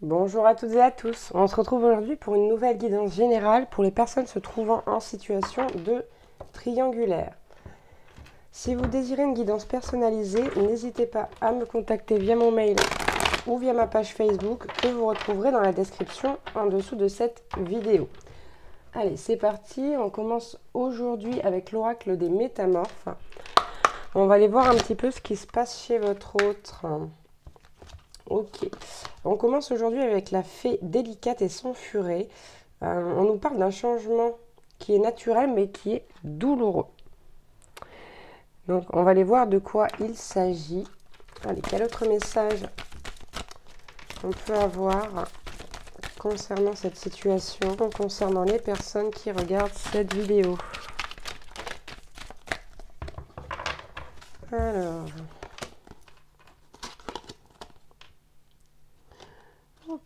Bonjour à toutes et à tous. On se retrouve aujourd'hui pour une nouvelle guidance générale pour les personnes se trouvant en situation de triangulaire. Si vous désirez une guidance personnalisée, n'hésitez pas à me contacter via mon mail ou via ma page Facebook que vous retrouverez dans la description en dessous de cette vidéo. Allez, c'est parti. On commence aujourd'hui avec l'oracle des métamorphes. On va aller voir un petit peu ce qui se passe chez votre autre. Ok, on commence aujourd'hui avec la fée délicate et son furet. On nous parle d'un changement qui est naturel mais qui est douloureux. Donc on va aller voir de quoi il s'agit. Allez, quel autre message on peut avoir concernant cette situation, concernant les personnes qui regardent cette vidéo. Alors... ok.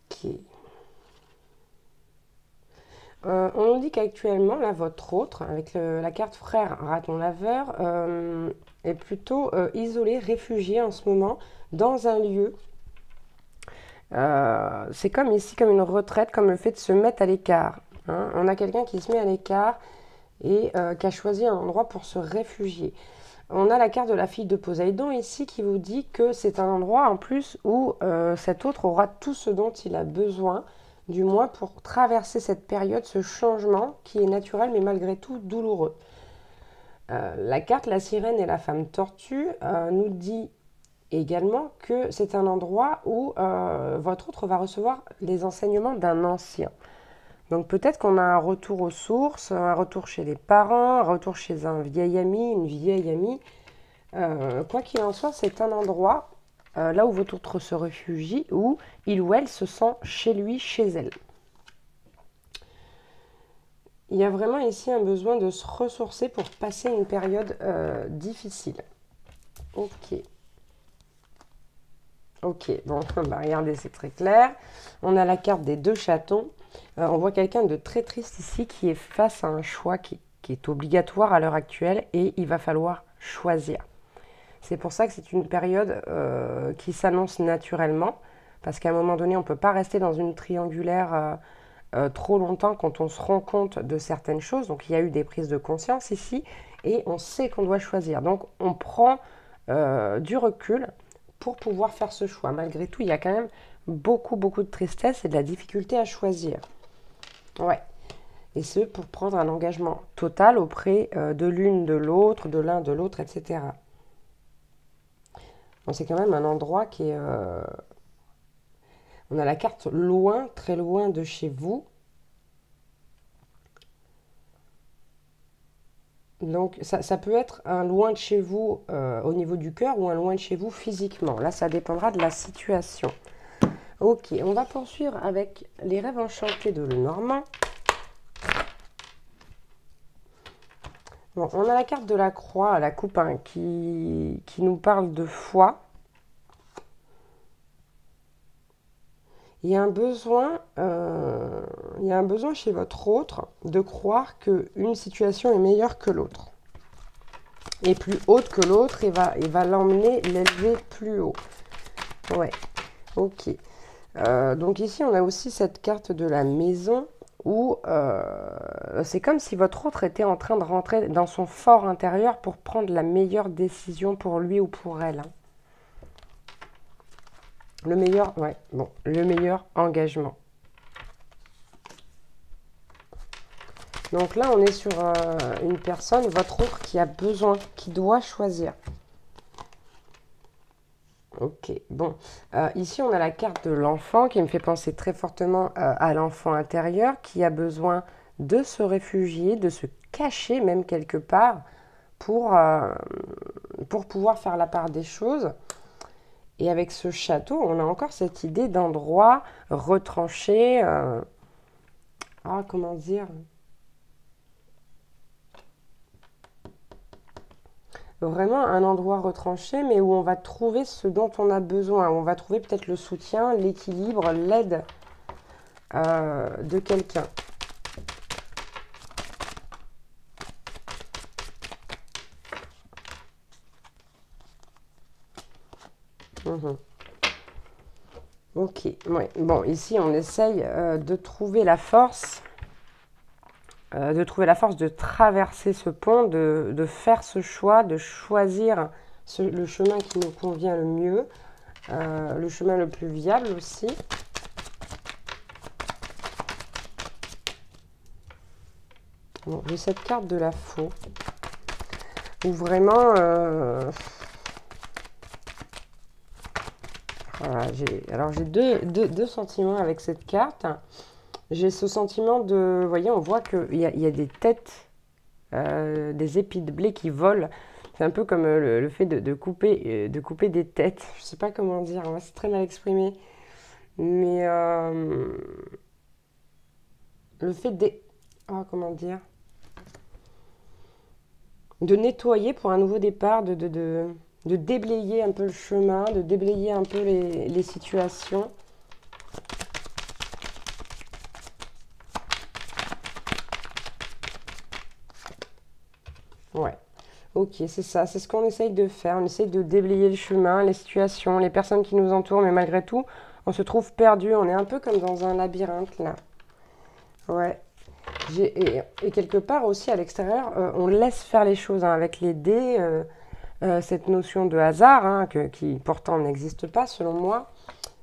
On nous dit qu'actuellement, là, votre autre, avec la carte frère raton laveur, est plutôt isolé, réfugié en ce moment, dans un lieu. C'est comme ici, comme une retraite, comme le fait de se mettre à l'écart. Hein. On a quelqu'un qui se met à l'écart et qui a choisi un endroit pour se réfugier. On a la carte de la fille de Poséidon ici qui vous dit que c'est un endroit en plus où cet autre aura tout ce dont il a besoin, du moins pour traverser cette période, ce changement qui est naturel mais malgré tout douloureux. La carte la sirène et la femme tortue nous dit également que c'est un endroit où votre autre va recevoir les enseignements d'un ancien. Donc peut-être qu'on a un retour aux sources, un retour chez les parents, un retour chez un vieil ami, une vieille amie. Quoi qu'il en soit, c'est un endroit, là où votre autre se réfugie, où il ou elle se sent chez lui, chez elle. Il y a vraiment ici un besoin de se ressourcer pour passer une période difficile. Ok. Ok, bon, bah regardez, c'est très clair. On a la carte des deux chatons. On voit quelqu'un de très triste ici qui est face à un choix qui est obligatoire à l'heure actuelle et il va falloir choisir. C'est pour ça que c'est une période qui s'annonce naturellement parce qu'à un moment donné, on ne peut pas rester dans une triangulaire trop longtemps quand on se rend compte de certaines choses. Donc il y a eu des prises de conscience ici et on sait qu'on doit choisir. Donc on prend du recul pour pouvoir faire ce choix. Malgré tout, il y a quand même beaucoup de tristesse et de la difficulté à choisir. Ouais. Et ce, pour prendre un engagement total auprès de l'une, de l'autre, de l'un, de l'autre, etc. Bon, c'est quand même un endroit qui est... on a la carte loin, très loin de chez vous. Donc ça peut être un loin de chez vous au niveau du cœur ou un loin de chez vous physiquement. Là, ça dépendra de la situation. Ok, on va poursuivre avec les rêves enchantés de Lenormand. Bon, on a la carte de la croix, la coupe, hein, qui nous parle de foi. Il y a un besoin chez votre autre de croire qu'une situation est meilleure que l'autre. Et plus haute que l'autre et va l'emmener, l'élever plus haut. Ouais, ok. Donc ici, on a aussi cette carte de la maison où c'est comme si votre autre était en train de rentrer dans son fort intérieur pour prendre la meilleure décision pour lui ou pour elle. Hein. Le meilleur engagement. Donc là, on est sur une personne, votre autre, qui a besoin, qui doit choisir. Ok, bon. Ici, on a la carte de l'enfant qui me fait penser très fortement à l'enfant intérieur qui a besoin de se réfugier, de se cacher même quelque part pour pouvoir faire la part des choses. Et avec ce château, on a encore cette idée d'endroit retranché. Comment dire? Vraiment un endroit retranché, mais où on va trouver ce dont on a besoin. Où on va trouver peut-être le soutien, l'équilibre, l'aide de quelqu'un. Ok, ouais. Bon, ici, on essaye de trouver la force. De traverser ce pont, de faire ce choix, de choisir le chemin qui nous convient le mieux, le chemin le plus viable aussi. Bon, j'ai cette carte de la faux, où vraiment, voilà, j'ai deux sentiments avec cette carte. J'ai ce sentiment de, vous voyez, on voit qu'il y a des têtes, des épis de blé qui volent. C'est un peu comme le fait de couper des têtes. Je ne sais pas comment dire, hein, c'est très mal exprimé. Mais le fait comment dire, de nettoyer pour un nouveau départ, de déblayer un peu le chemin, de déblayer un peu les situations. Ouais, ok, c'est ça, c'est ce qu'on essaye de faire. On essaye de déblayer le chemin, les situations, les personnes qui nous entourent, mais malgré tout, on se trouve perdu. On est un peu comme dans un labyrinthe, là. Ouais. Et quelque part aussi, à l'extérieur, on laisse faire les choses, hein, avec les dés, cette notion de hasard, hein, qui pourtant n'existe pas, selon moi.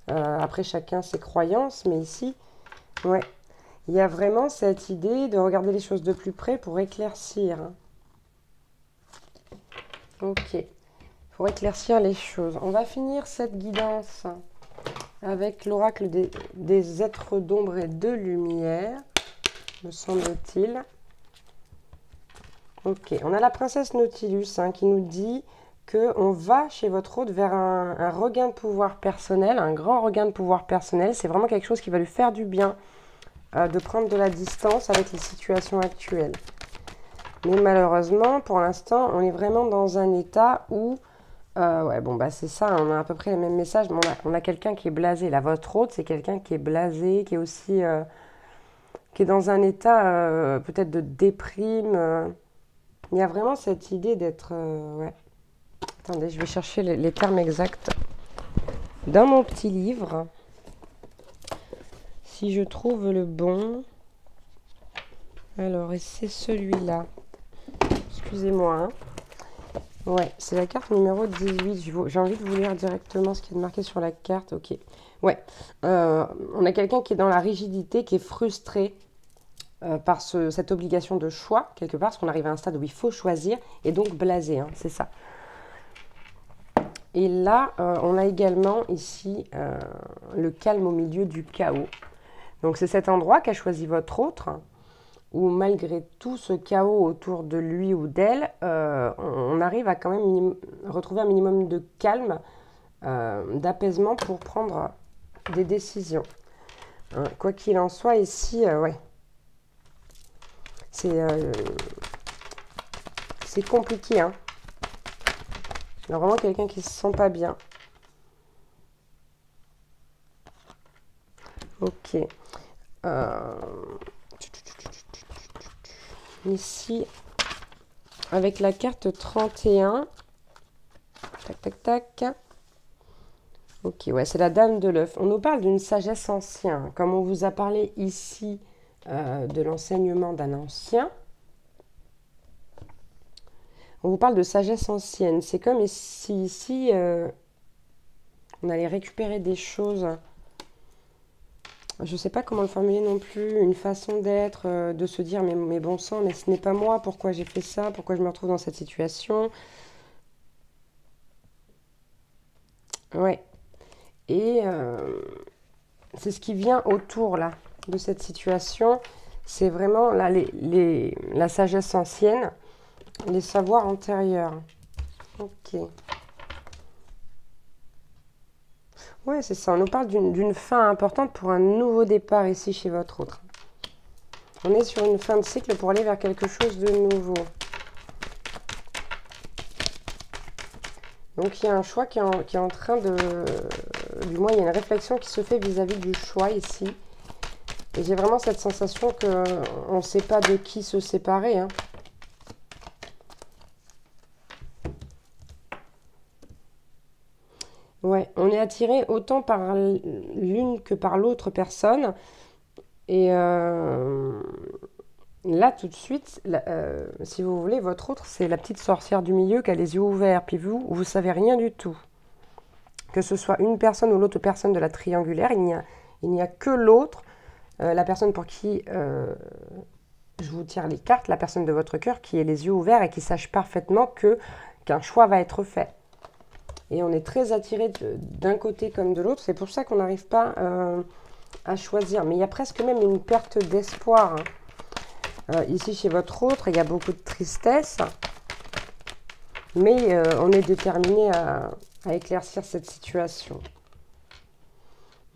Après, chacun ses croyances, mais ici, ouais, il y a vraiment cette idée de regarder les choses de plus près pour éclaircir, hein. Ok, pour éclaircir les choses. On va finir cette guidance avec l'oracle des êtres d'ombre et de lumière, me semble-t-il. Ok, on a la princesse Nautilus, hein, qui nous dit qu'on va chez votre hôte vers un regain de pouvoir personnel, un grand regain de pouvoir personnel. C'est vraiment quelque chose qui va lui faire du bien, de prendre de la distance avec les situations actuelles. Mais malheureusement, pour l'instant, on est vraiment dans un état où... ouais, bon, bah c'est ça, on a à peu près les mêmes messages. Mais on a quelqu'un qui est blasé. Là, votre hôte, c'est quelqu'un qui est blasé, qui est aussi... qui est dans un état peut-être de déprime. Il y a vraiment cette idée d'être... ouais. Attendez, je vais chercher les termes exacts dans mon petit livre. Si je trouve le bon... Alors, et c'est celui-là. Excusez-moi, hein. Ouais, c'est la carte numéro 18. J'ai envie de vous lire directement ce qui est marqué sur la carte. Ok. Ouais. On a quelqu'un qui est dans la rigidité, qui est frustré par cette obligation de choix, quelque part, parce qu'on arrive à un stade où il faut choisir, et donc blasé, hein, c'est ça. Et là, on a également ici le calme au milieu du chaos. Donc c'est cet endroit qu'a choisi votre autre, où malgré tout ce chaos autour de lui ou d'elle, on arrive à quand même retrouver un minimum de calme, d'apaisement pour prendre des décisions. Hein, quoi qu'il en soit, ici, ouais, c'est compliqué, hein. Il y a vraiment quelqu'un qui se sent pas bien. Ok. Ici, avec la carte 31. Tac, tac, tac. Ok, ouais, c'est la dame de l'œuf. On nous parle d'une sagesse ancienne. Comme on vous a parlé ici de l'enseignement d'un ancien, on vous parle de sagesse ancienne. C'est comme si ici, on allait récupérer des choses. Je ne sais pas comment le formuler non plus. Une façon d'être, de se dire, mais bon sang, mais ce n'est pas moi. Pourquoi j'ai fait ça? Pourquoi je me retrouve dans cette situation? Ouais. Et c'est ce qui vient autour, là, de cette situation. C'est vraiment là, la sagesse ancienne, les savoirs antérieurs. Ok. Ouais, c'est ça. On nous parle d'une fin importante pour un nouveau départ ici chez votre autre. On est sur une fin de cycle pour aller vers quelque chose de nouveau. Donc il y a un choix qui est en train de... Du moins, il y a une réflexion qui se fait vis-à-vis du choix ici. Et j'ai vraiment cette sensation qu'on ne sait pas de qui se séparer, hein. Ouais, on est attiré autant par l'une que par l'autre personne. Et là, tout de suite, si vous voulez, votre autre, c'est la petite sorcière du milieu qui a les yeux ouverts. Puis vous savez rien du tout. Que ce soit une personne ou l'autre personne de la triangulaire, il n'y a que l'autre, la personne pour qui je vous tire les cartes, la personne de votre cœur qui ait les yeux ouverts et qui sache parfaitement qu'un choix va être fait. Et on est très attiré d'un côté comme de l'autre. C'est pour ça qu'on n'arrive pas à choisir. Mais il y a presque même une perte d'espoir. Ici, chez votre autre, il y a beaucoup de tristesse. Mais on est déterminé à éclaircir cette situation.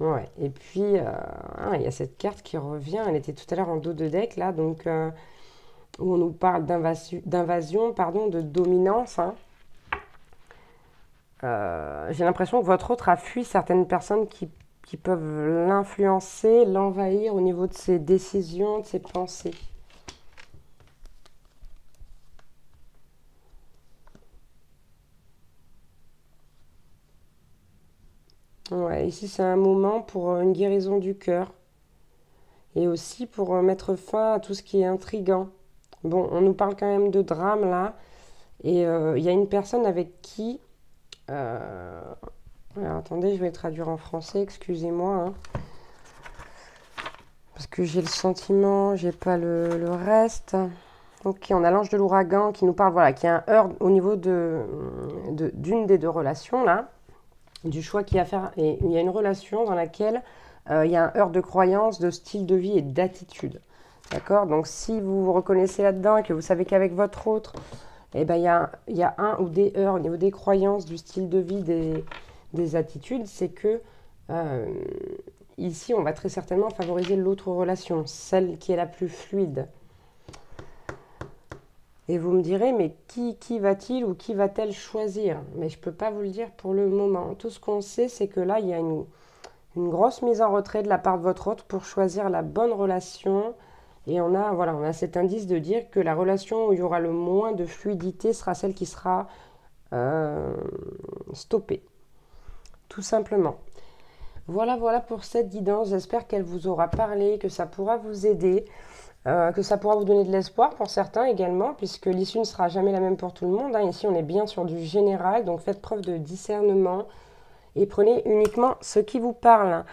Ouais. Et puis, il y a cette carte qui revient. Elle était tout à l'heure en dos de deck, là. Donc, où on nous parle d'invasion, pardon, de dominance. Hein. J'ai l'impression que votre autre a fui certaines personnes qui peuvent l'influencer, l'envahir au niveau de ses décisions, de ses pensées. Ouais, ici c'est un moment pour une guérison du cœur et aussi pour mettre fin à tout ce qui est intriguant. Bon, on nous parle quand même de drame là et il y a une personne avec qui... alors, attendez, je vais traduire en français, excusez-moi. Hein. Parce que j'ai le sentiment, j'ai pas le reste. Ok, on a l'ange de l'ouragan qui nous parle, voilà, qui a un heurt au niveau d'une des deux relations là, du choix qu'il y a à faire. Et il y a une relation dans laquelle il y a un heurt de croyance, de style de vie et d'attitude. D'accord? Donc si vous vous reconnaissez là-dedans et que vous savez qu'avec votre autre, eh ben, il y a un ou des heurts au niveau des croyances, du style de vie, des attitudes, c'est que ici, on va très certainement favoriser l'autre relation, celle qui est la plus fluide. Et vous me direz, mais qui va-t-il ou qui va-t-elle choisir? Mais je ne peux pas vous le dire pour le moment. Tout ce qu'on sait, c'est que là, il y a une grosse mise en retrait de la part de votre autre pour choisir la bonne relation. Et on a cet indice de dire que la relation où il y aura le moins de fluidité sera celle qui sera stoppée. Tout simplement. Voilà pour cette guidance. J'espère qu'elle vous aura parlé, que ça pourra vous aider. Que ça pourra vous donner de l'espoir pour certains également, puisque l'issue ne sera jamais la même pour tout le monde. Hein. Ici, on est bien sur du général, donc faites preuve de discernement et prenez uniquement ce qui vous parle.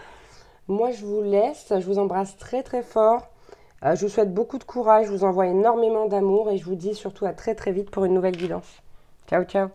Moi, je vous laisse, je vous embrasse très très fort. Je vous souhaite beaucoup de courage, je vous envoie énormément d'amour et je vous dis surtout à très très vite pour une nouvelle guidance. Ciao, ciao.